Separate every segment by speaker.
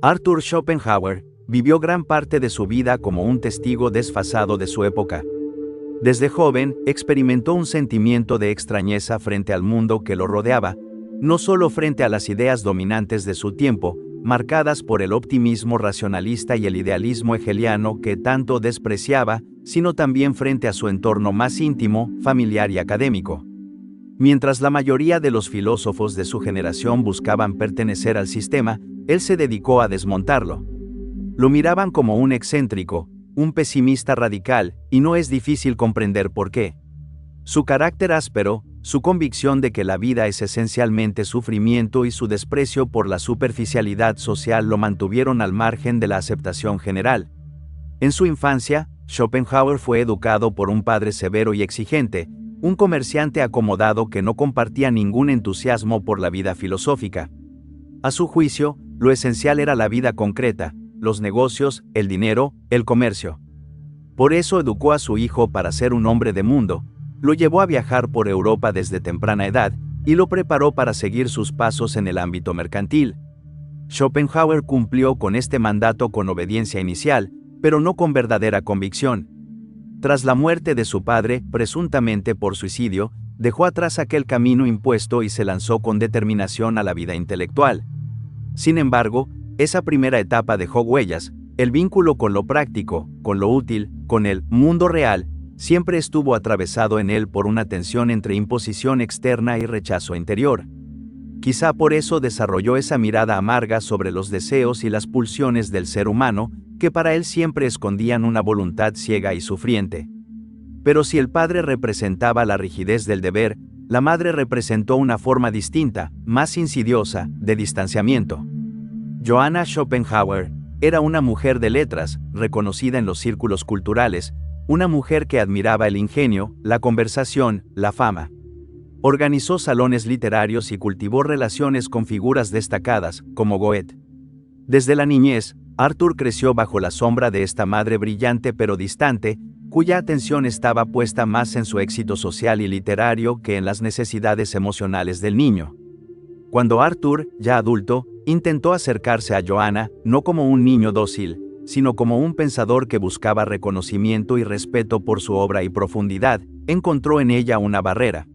Speaker 1: Arthur Schopenhauer vivió gran parte de su vida como un testigo desfasado de su época. Desde joven, experimentó un sentimiento de extrañeza frente al mundo que lo rodeaba, no solo frente a las ideas dominantes de su tiempo, marcadas por el optimismo racionalista y el idealismo hegeliano que tanto despreciaba, sino también frente a su entorno más íntimo, familiar y académico. Mientras la mayoría de los filósofos de su generación buscaban pertenecer al sistema, él se dedicó a desmontarlo. Lo miraban como un excéntrico, un pesimista radical, y no es difícil comprender por qué. Su carácter áspero, su convicción de que la vida es esencialmente sufrimiento y su desprecio por la superficialidad social lo mantuvieron al margen de la aceptación general. En su infancia, Schopenhauer fue educado por un padre severo y exigente, un comerciante acomodado que no compartía ningún entusiasmo por la vida filosófica. A su juicio, lo esencial era la vida concreta, los negocios, el dinero, el comercio. Por eso educó a su hijo para ser un hombre de mundo, lo llevó a viajar por Europa desde temprana edad y lo preparó para seguir sus pasos en el ámbito mercantil. Schopenhauer cumplió con este mandato con obediencia inicial, pero no con verdadera convicción. Tras la muerte de su padre, presuntamente por suicidio, dejó atrás aquel camino impuesto y se lanzó con determinación a la vida intelectual. Sin embargo, esa primera etapa dejó huellas, el vínculo con lo práctico, con lo útil, con el mundo real, siempre estuvo atravesado en él por una tensión entre imposición externa y rechazo interior. Quizá por eso desarrolló esa mirada amarga sobre los deseos y las pulsiones del ser humano, que para él siempre escondían una voluntad ciega y sufriente. Pero si el padre representaba la rigidez del deber, la madre representó una forma distinta, más insidiosa, de distanciamiento. Johanna Schopenhauer era una mujer de letras, reconocida en los círculos culturales, una mujer que admiraba el ingenio, la conversación, la fama. Organizó salones literarios y cultivó relaciones con figuras destacadas, como Goethe. Desde la niñez, Arthur creció bajo la sombra de esta madre brillante pero distante, cuya atención estaba puesta más en su éxito social y literario que en las necesidades emocionales del niño. Cuando Arthur, ya adulto, intentó acercarse a Johanna, no como un niño dócil, sino como un pensador que buscaba reconocimiento y respeto por su obra y profundidad, encontró en ella una barrera.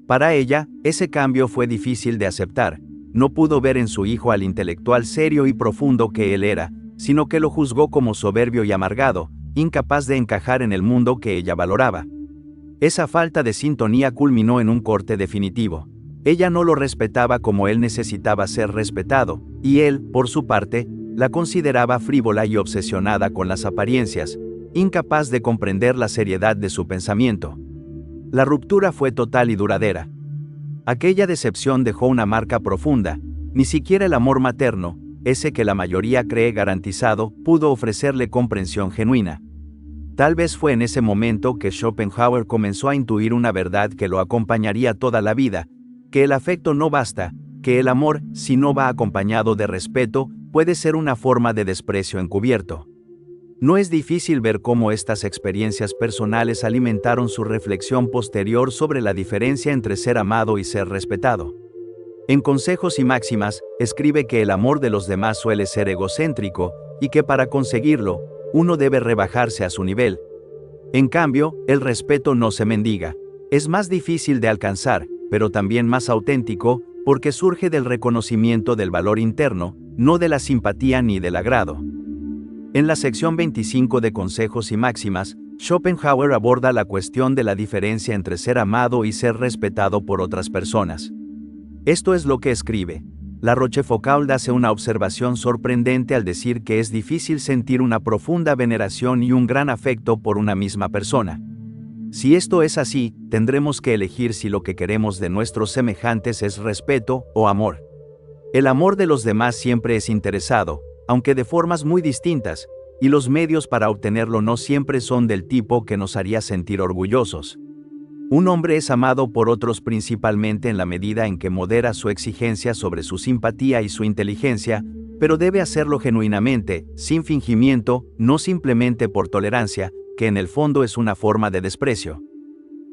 Speaker 1: Para ella, ese cambio fue difícil de aceptar. No pudo ver en su hijo al intelectual serio y profundo que él era, sino que lo juzgó como soberbio y amargado, incapaz de encajar en el mundo que ella valoraba. Esa falta de sintonía culminó en un corte definitivo. Ella no lo respetaba como él necesitaba ser respetado, y él, por su parte, la consideraba frívola y obsesionada con las apariencias, incapaz de comprender la seriedad de su pensamiento. La ruptura fue total y duradera. Aquella decepción dejó una marca profunda. Ni siquiera el amor materno, ese que la mayoría cree garantizado, pudo ofrecerle comprensión genuina. Tal vez fue en ese momento que Schopenhauer comenzó a intuir una verdad que lo acompañaría toda la vida, que el afecto no basta, que el amor, si no va acompañado de respeto, puede ser una forma de desprecio encubierto. No es difícil ver cómo estas experiencias personales alimentaron su reflexión posterior sobre la diferencia entre ser amado y ser respetado. En Consejos y Máximas, escribe que el amor de los demás suele ser egocéntrico, y que para conseguirlo, uno debe rebajarse a su nivel. En cambio, el respeto no se mendiga. Es más difícil de alcanzar, pero también más auténtico, porque surge del reconocimiento del valor interno, no de la simpatía ni del agrado. En la sección 25 de Consejos y Máximas, Schopenhauer aborda la cuestión de la diferencia entre ser amado y ser respetado por otras personas. Esto es lo que escribe. La Rochefoucauld hace una observación sorprendente al decir que es difícil sentir una profunda veneración y un gran afecto por una misma persona. Si esto es así, tendremos que elegir si lo que queremos de nuestros semejantes es respeto o amor. El amor de los demás siempre es interesado, aunque de formas muy distintas, y los medios para obtenerlo no siempre son del tipo que nos haría sentir orgullosos. Un hombre es amado por otros principalmente en la medida en que modera su exigencia sobre su simpatía y su inteligencia, pero debe hacerlo genuinamente, sin fingimiento, no simplemente por tolerancia, que en el fondo es una forma de desprecio.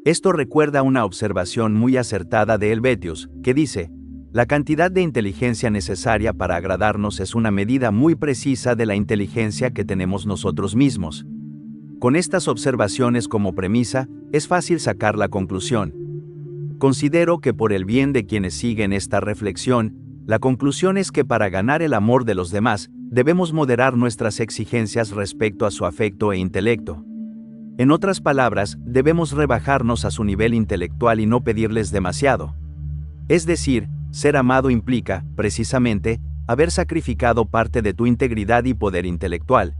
Speaker 1: Esto recuerda una observación muy acertada de Helvetius, que dice: La cantidad de inteligencia necesaria para agradarnos es una medida muy precisa de la inteligencia que tenemos nosotros mismos. Con estas observaciones como premisa, es fácil sacar la conclusión. Considero que por el bien de quienes siguen esta reflexión, la conclusión es que para ganar el amor de los demás, debemos moderar nuestras exigencias respecto a su afecto e intelecto. En otras palabras, debemos rebajarnos a su nivel intelectual y no pedirles demasiado. Es decir, ser amado implica, precisamente, haber sacrificado parte de tu integridad y poder intelectual.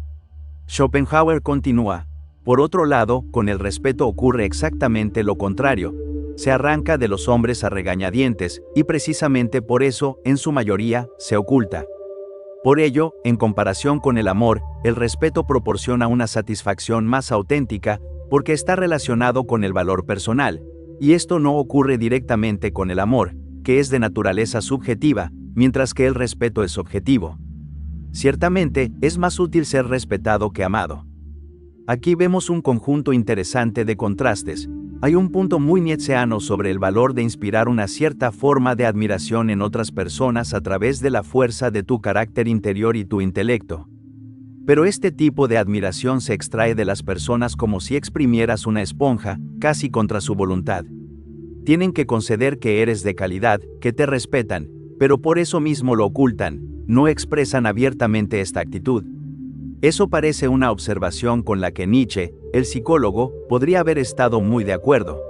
Speaker 1: Schopenhauer continúa. Por otro lado, con el respeto ocurre exactamente lo contrario. Se arranca de los hombres a regañadientes, y precisamente por eso, en su mayoría, se oculta. Por ello, en comparación con el amor, el respeto proporciona una satisfacción más auténtica, porque está relacionado con el valor personal, y esto no ocurre directamente con el amor, que es de naturaleza subjetiva, mientras que el respeto es objetivo. Ciertamente, es más útil ser respetado que amado. Aquí vemos un conjunto interesante de contrastes. Hay un punto muy nietzscheano sobre el valor de inspirar una cierta forma de admiración en otras personas a través de la fuerza de tu carácter interior y tu intelecto. Pero este tipo de admiración se extrae de las personas como si exprimieras una esponja, casi contra su voluntad. Tienen que conceder que eres de calidad, que te respetan, pero por eso mismo lo ocultan, no expresan abiertamente esta actitud. Eso parece una observación con la que Nietzsche, el psicólogo, podría haber estado muy de acuerdo.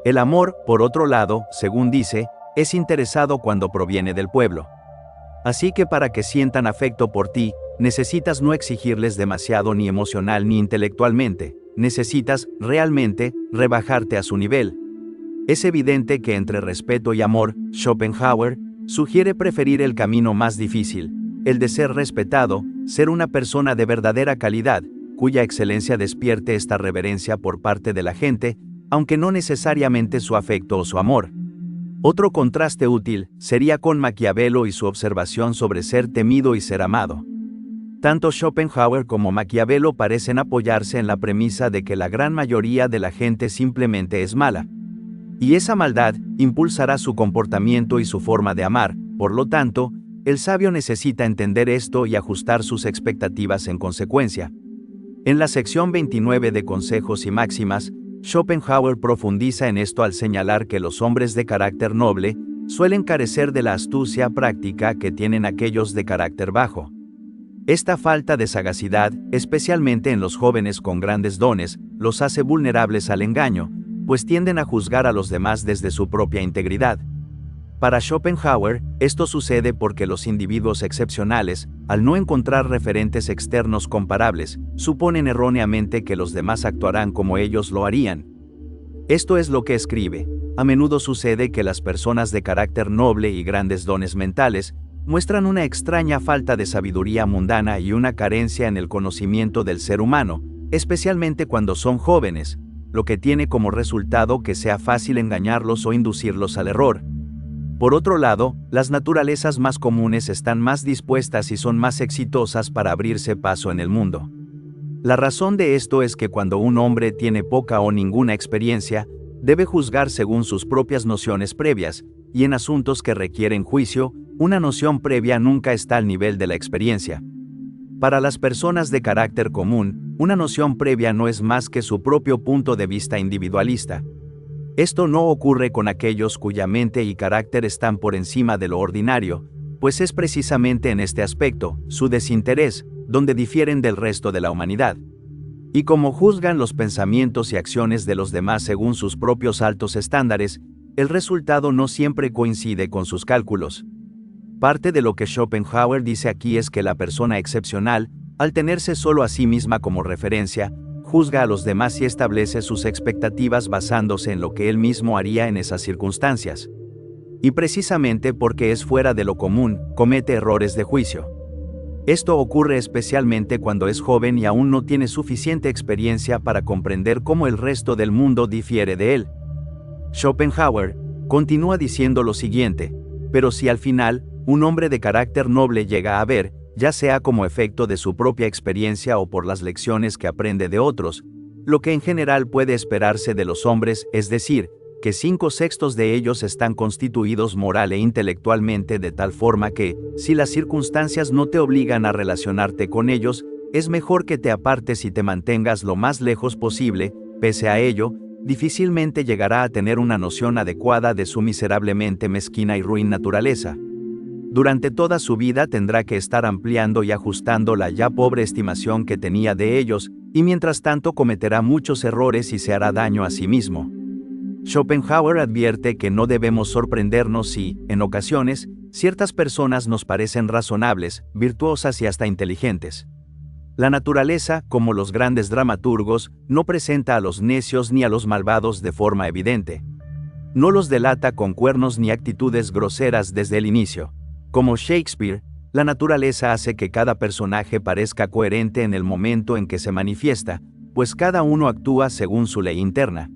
Speaker 1: El amor, por otro lado, según dice, es interesado cuando proviene del pueblo. Así que para que sientan afecto por ti, necesitas no exigirles demasiado ni emocional ni intelectualmente, necesitas, realmente, rebajarte a su nivel. Es evidente que entre respeto y amor, Schopenhauer sugiere preferir el camino más difícil, el de ser respetado, ser una persona de verdadera calidad, cuya excelencia despierte esta reverencia por parte de la gente, aunque no necesariamente su afecto o su amor. Otro contraste útil sería con Maquiavelo y su observación sobre ser temido y ser amado. Tanto Schopenhauer como Maquiavelo parecen apoyarse en la premisa de que la gran mayoría de la gente simplemente es mala. Y esa maldad impulsará su comportamiento y su forma de amar, por lo tanto, el sabio necesita entender esto y ajustar sus expectativas en consecuencia. En la sección 29 de Consejos y Máximas, Schopenhauer profundiza en esto al señalar que los hombres de carácter noble suelen carecer de la astucia práctica que tienen aquellos de carácter bajo. Esta falta de sagacidad, especialmente en los jóvenes con grandes dones, los hace vulnerables al engaño, pues tienden a juzgar a los demás desde su propia integridad. Para Schopenhauer, esto sucede porque los individuos excepcionales, al no encontrar referentes externos comparables, suponen erróneamente que los demás actuarán como ellos lo harían. Esto es lo que escribe. A menudo sucede que las personas de carácter noble y grandes dones mentales muestran una extraña falta de sabiduría mundana y una carencia en el conocimiento del ser humano, especialmente cuando son jóvenes, lo que tiene como resultado que sea fácil engañarlos o inducirlos al error. Por otro lado, las naturalezas más comunes están más dispuestas y son más exitosas para abrirse paso en el mundo. La razón de esto es que cuando un hombre tiene poca o ninguna experiencia, debe juzgar según sus propias nociones previas, y en asuntos que requieren juicio, una noción previa nunca está al nivel de la experiencia. Para las personas de carácter común, una noción previa no es más que su propio punto de vista individualista. Esto no ocurre con aquellos cuya mente y carácter están por encima de lo ordinario, pues es precisamente en este aspecto, su desinterés, donde difieren del resto de la humanidad. Y como juzgan los pensamientos y acciones de los demás según sus propios altos estándares, el resultado no siempre coincide con sus cálculos. Parte de lo que Schopenhauer dice aquí es que la persona excepcional, al tenerse solo a sí misma como referencia, juzga a los demás y establece sus expectativas basándose en lo que él mismo haría en esas circunstancias. Y precisamente porque es fuera de lo común, comete errores de juicio. Esto ocurre especialmente cuando es joven y aún no tiene suficiente experiencia para comprender cómo el resto del mundo difiere de él. Schopenhauer continúa diciendo lo siguiente: pero si al final, un hombre de carácter noble llega a ver, ya sea como efecto de su propia experiencia o por las lecciones que aprende de otros, lo que en general puede esperarse de los hombres, es decir, que 5/6 de ellos están constituidos moral e intelectualmente de tal forma que, si las circunstancias no te obligan a relacionarte con ellos, es mejor que te apartes y te mantengas lo más lejos posible. Pese a ello, difícilmente llegará a tener una noción adecuada de su miserablemente mezquina y ruin naturaleza. Durante toda su vida tendrá que estar ampliando y ajustando la ya pobre estimación que tenía de ellos, y mientras tanto cometerá muchos errores y se hará daño a sí mismo. Schopenhauer advierte que no debemos sorprendernos si, en ocasiones, ciertas personas nos parecen razonables, virtuosas y hasta inteligentes. La naturaleza, como los grandes dramaturgos, no presenta a los necios ni a los malvados de forma evidente. No los delata con cuernos ni actitudes groseras desde el inicio. Como Shakespeare, la naturaleza hace que cada personaje parezca coherente en el momento en que se manifiesta, pues cada uno actúa según su ley interna.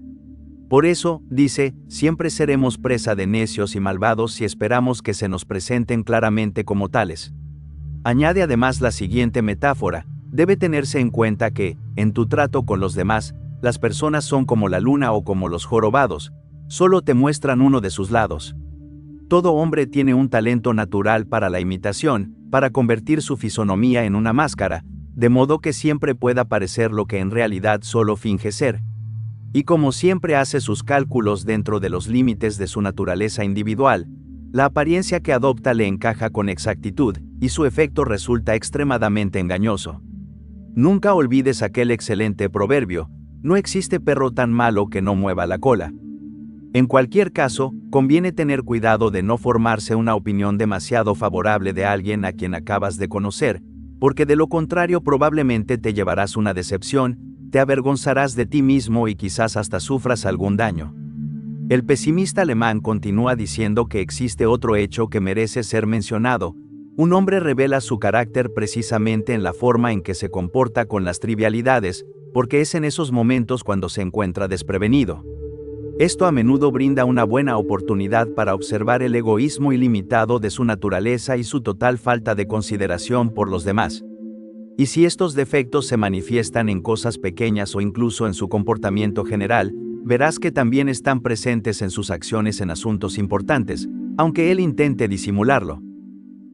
Speaker 1: Por eso, dice, siempre seremos presa de necios y malvados si esperamos que se nos presenten claramente como tales. Añade además la siguiente metáfora: debe tenerse en cuenta que, en tu trato con los demás, las personas son como la luna o como los jorobados, solo te muestran uno de sus lados. Todo hombre tiene un talento natural para la imitación, para convertir su fisonomía en una máscara, de modo que siempre pueda parecer lo que en realidad solo finge ser. Y como siempre hace sus cálculos dentro de los límites de su naturaleza individual, la apariencia que adopta le encaja con exactitud, y su efecto resulta extremadamente engañoso. Nunca olvides aquel excelente proverbio: no existe perro tan malo que no mueva la cola. En cualquier caso, conviene tener cuidado de no formarse una opinión demasiado favorable de alguien a quien acabas de conocer, porque de lo contrario probablemente te llevarás una decepción, te avergonzarás de ti mismo y quizás hasta sufras algún daño. El pesimista alemán continúa diciendo que existe otro hecho que merece ser mencionado: un hombre revela su carácter precisamente en la forma en que se comporta con las trivialidades, porque es en esos momentos cuando se encuentra desprevenido. Esto a menudo brinda una buena oportunidad para observar el egoísmo ilimitado de su naturaleza y su total falta de consideración por los demás. Y si estos defectos se manifiestan en cosas pequeñas o incluso en su comportamiento general, verás que también están presentes en sus acciones en asuntos importantes, aunque él intente disimularlo.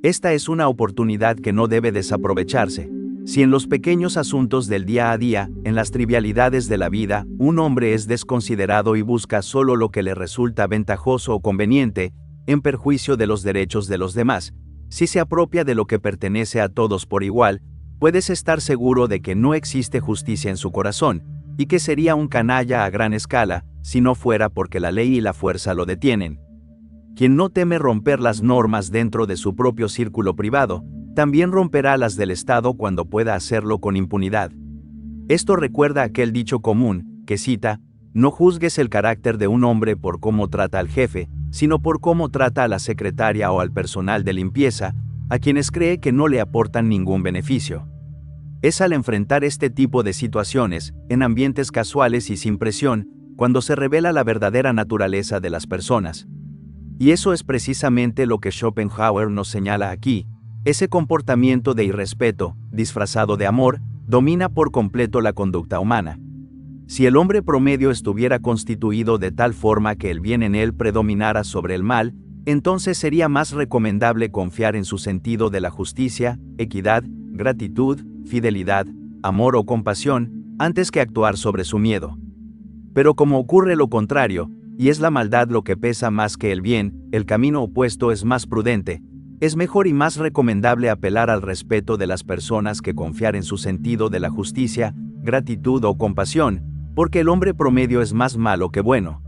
Speaker 1: Esta es una oportunidad que no debe desaprovecharse. Si en los pequeños asuntos del día a día, en las trivialidades de la vida, un hombre es desconsiderado y busca solo lo que le resulta ventajoso o conveniente, en perjuicio de los derechos de los demás, si se apropia de lo que pertenece a todos por igual, puedes estar seguro de que no existe justicia en su corazón, y que sería un canalla a gran escala, si no fuera porque la ley y la fuerza lo detienen. Quien no teme romper las normas dentro de su propio círculo privado, también romperá las del Estado cuando pueda hacerlo con impunidad. Esto recuerda aquel dicho común, que cita: no juzgues el carácter de un hombre por cómo trata al jefe, sino por cómo trata a la secretaria o al personal de limpieza, a quienes cree que no le aportan ningún beneficio. Es al enfrentar este tipo de situaciones, en ambientes casuales y sin presión, cuando se revela la verdadera naturaleza de las personas. Y eso es precisamente lo que Schopenhauer nos señala aquí. Ese comportamiento de irrespeto, disfrazado de amor, domina por completo la conducta humana. Si el hombre promedio estuviera constituido de tal forma que el bien en él predominara sobre el mal, entonces sería más recomendable confiar en su sentido de la justicia, equidad, gratitud, fidelidad, amor o compasión, antes que actuar sobre su miedo. Pero como ocurre lo contrario, y es la maldad lo que pesa más que el bien, el camino opuesto es más prudente. Es mejor y más recomendable apelar al respeto de las personas que confiar en su sentido de la justicia, gratitud o compasión, porque el hombre promedio es más malo que bueno.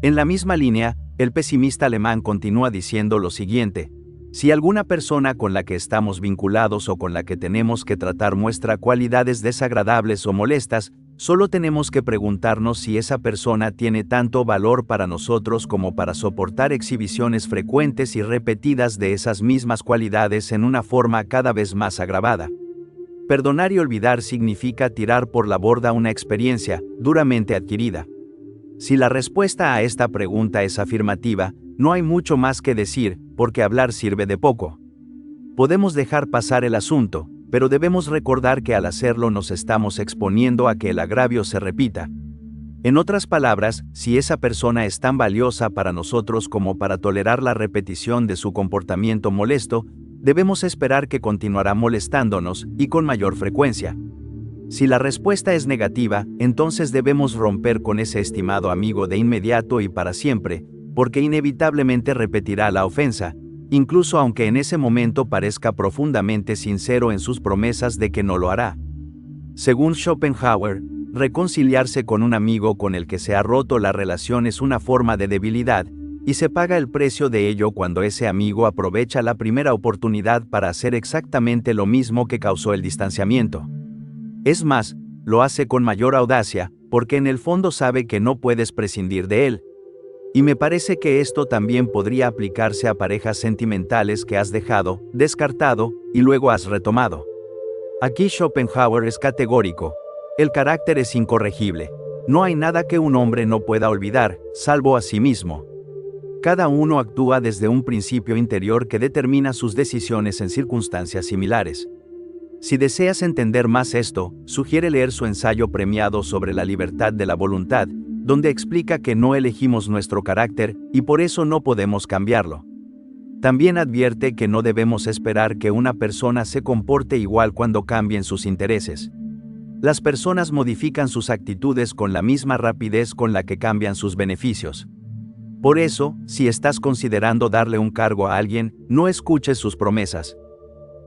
Speaker 1: En la misma línea, el pesimista alemán continúa diciendo lo siguiente: si alguna persona con la que estamos vinculados o con la que tenemos que tratar muestra cualidades desagradables o molestas, solo tenemos que preguntarnos si esa persona tiene tanto valor para nosotros como para soportar exhibiciones frecuentes y repetidas de esas mismas cualidades en una forma cada vez más agravada. Perdonar y olvidar significa tirar por la borda una experiencia duramente adquirida. Si la respuesta a esta pregunta es afirmativa, no hay mucho más que decir, porque hablar sirve de poco. Podemos dejar pasar el asunto, pero debemos recordar que al hacerlo nos estamos exponiendo a que el agravio se repita. En otras palabras, si esa persona es tan valiosa para nosotros como para tolerar la repetición de su comportamiento molesto, debemos esperar que continuará molestándonos, y con mayor frecuencia. Si la respuesta es negativa, entonces debemos romper con ese estimado amigo de inmediato y para siempre, porque inevitablemente repetirá la ofensa, incluso aunque en ese momento parezca profundamente sincero en sus promesas de que no lo hará. Según Schopenhauer, reconciliarse con un amigo con el que se ha roto la relación es una forma de debilidad, y se paga el precio de ello cuando ese amigo aprovecha la primera oportunidad para hacer exactamente lo mismo que causó el distanciamiento. Es más, lo hace con mayor audacia, porque en el fondo sabe que no puedes prescindir de él. Y me parece que esto también podría aplicarse a parejas sentimentales que has dejado, descartado, y luego has retomado. Aquí Schopenhauer es categórico. El carácter es incorregible. No hay nada que un hombre no pueda olvidar, salvo a sí mismo. Cada uno actúa desde un principio interior que determina sus decisiones en circunstancias similares. Si deseas entender más esto, sugiere leer su ensayo premiado sobre la libertad de la voluntad, donde explica que no elegimos nuestro carácter y por eso no podemos cambiarlo. También advierte que no debemos esperar que una persona se comporte igual cuando cambien sus intereses. Las personas modifican sus actitudes con la misma rapidez con la que cambian sus beneficios. Por eso, si estás considerando darle un cargo a alguien, no escuches sus promesas.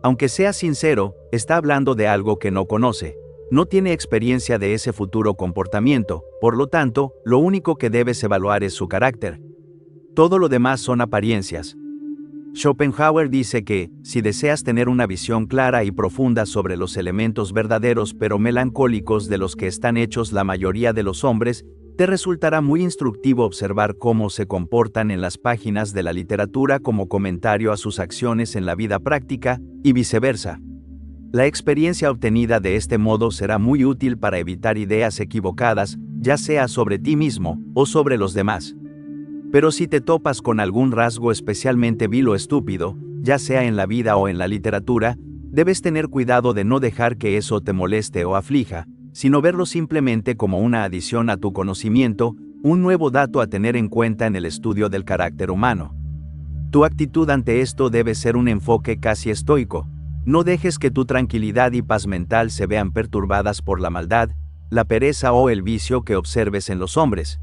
Speaker 1: Aunque sea sincero, está hablando de algo que no conoce. No tiene experiencia de ese futuro comportamiento, por lo tanto, lo único que debes evaluar es su carácter. Todo lo demás son apariencias. Schopenhauer dice que, si deseas tener una visión clara y profunda sobre los elementos verdaderos pero melancólicos de los que están hechos la mayoría de los hombres, te resultará muy instructivo observar cómo se comportan en las páginas de la literatura como comentario a sus acciones en la vida práctica, y viceversa. La experiencia obtenida de este modo será muy útil para evitar ideas equivocadas, ya sea sobre ti mismo o sobre los demás. Pero si te topas con algún rasgo especialmente vil o estúpido, ya sea en la vida o en la literatura, debes tener cuidado de no dejar que eso te moleste o aflija, sino verlo simplemente como una adición a tu conocimiento, un nuevo dato a tener en cuenta en el estudio del carácter humano. Tu actitud ante esto debe ser un enfoque casi estoico. No dejes que tu tranquilidad y paz mental se vean perturbadas por la maldad, la pereza o el vicio que observes en los hombres.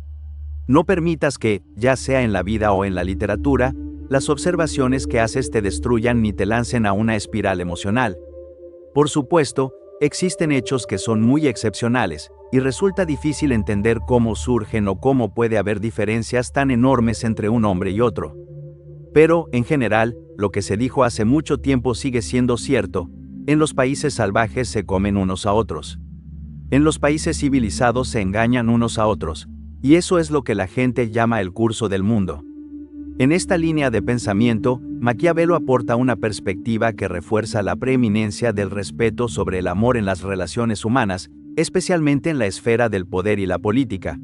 Speaker 1: No permitas que, ya sea en la vida o en la literatura, las observaciones que haces te destruyan ni te lancen a una espiral emocional. Por supuesto, existen hechos que son muy excepcionales, y resulta difícil entender cómo surgen o cómo puede haber diferencias tan enormes entre un hombre y otro. Pero, en general, lo que se dijo hace mucho tiempo sigue siendo cierto: en los países salvajes se comen unos a otros. En los países civilizados se engañan unos a otros, y eso es lo que la gente llama el curso del mundo. En esta línea de pensamiento, Maquiavelo aporta una perspectiva que refuerza la preeminencia del respeto sobre el amor en las relaciones humanas, especialmente en la esfera del poder y la política.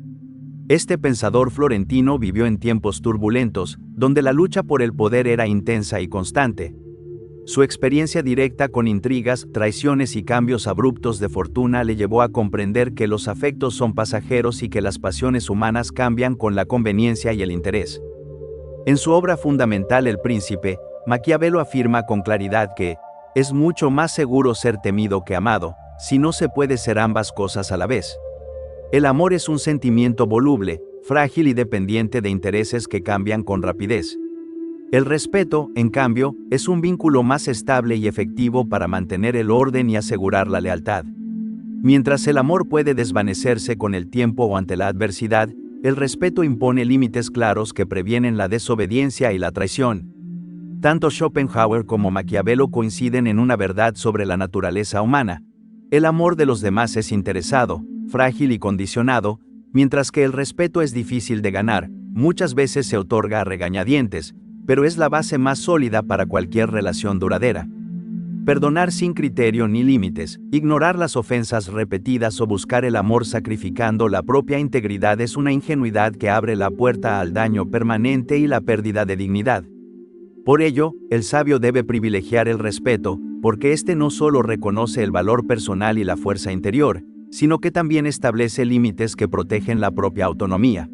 Speaker 1: Este pensador florentino vivió en tiempos turbulentos, donde la lucha por el poder era intensa y constante. Su experiencia directa con intrigas, traiciones y cambios abruptos de fortuna le llevó a comprender que los afectos son pasajeros y que las pasiones humanas cambian con la conveniencia y el interés. En su obra fundamental El Príncipe, Maquiavelo afirma con claridad que es mucho más seguro ser temido que amado, si no se puede ser ambas cosas a la vez. El amor es un sentimiento voluble, frágil y dependiente de intereses que cambian con rapidez. El respeto, en cambio, es un vínculo más estable y efectivo para mantener el orden y asegurar la lealtad. Mientras el amor puede desvanecerse con el tiempo o ante la adversidad, el respeto impone límites claros que previenen la desobediencia y la traición. Tanto Schopenhauer como Maquiavelo coinciden en una verdad sobre la naturaleza humana. El amor de los demás es interesado, frágil y condicionado, mientras que el respeto es difícil de ganar, muchas veces se otorga a regañadientes, pero es la base más sólida para cualquier relación duradera. Perdonar sin criterio ni límites, ignorar las ofensas repetidas o buscar el amor sacrificando la propia integridad es una ingenuidad que abre la puerta al daño permanente y la pérdida de dignidad. Por ello, el sabio debe privilegiar el respeto, porque éste no solo reconoce el valor personal y la fuerza interior, sino que también establece límites que protegen la propia autonomía.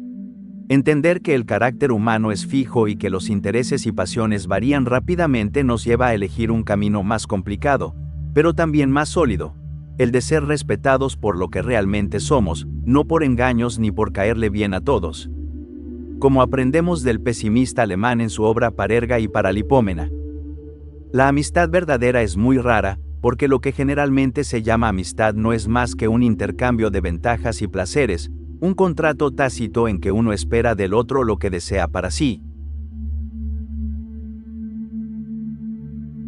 Speaker 1: Entender que el carácter humano es fijo y que los intereses y pasiones varían rápidamente nos lleva a elegir un camino más complicado, pero también más sólido, el de ser respetados por lo que realmente somos, no por engaños ni por caerle bien a todos. Como aprendemos del pesimista alemán en su obra Parerga y Paralipómena. La amistad verdadera es muy rara, porque lo que generalmente se llama amistad no es más que un intercambio de ventajas y placeres, un contrato tácito en que uno espera del otro lo que desea para sí.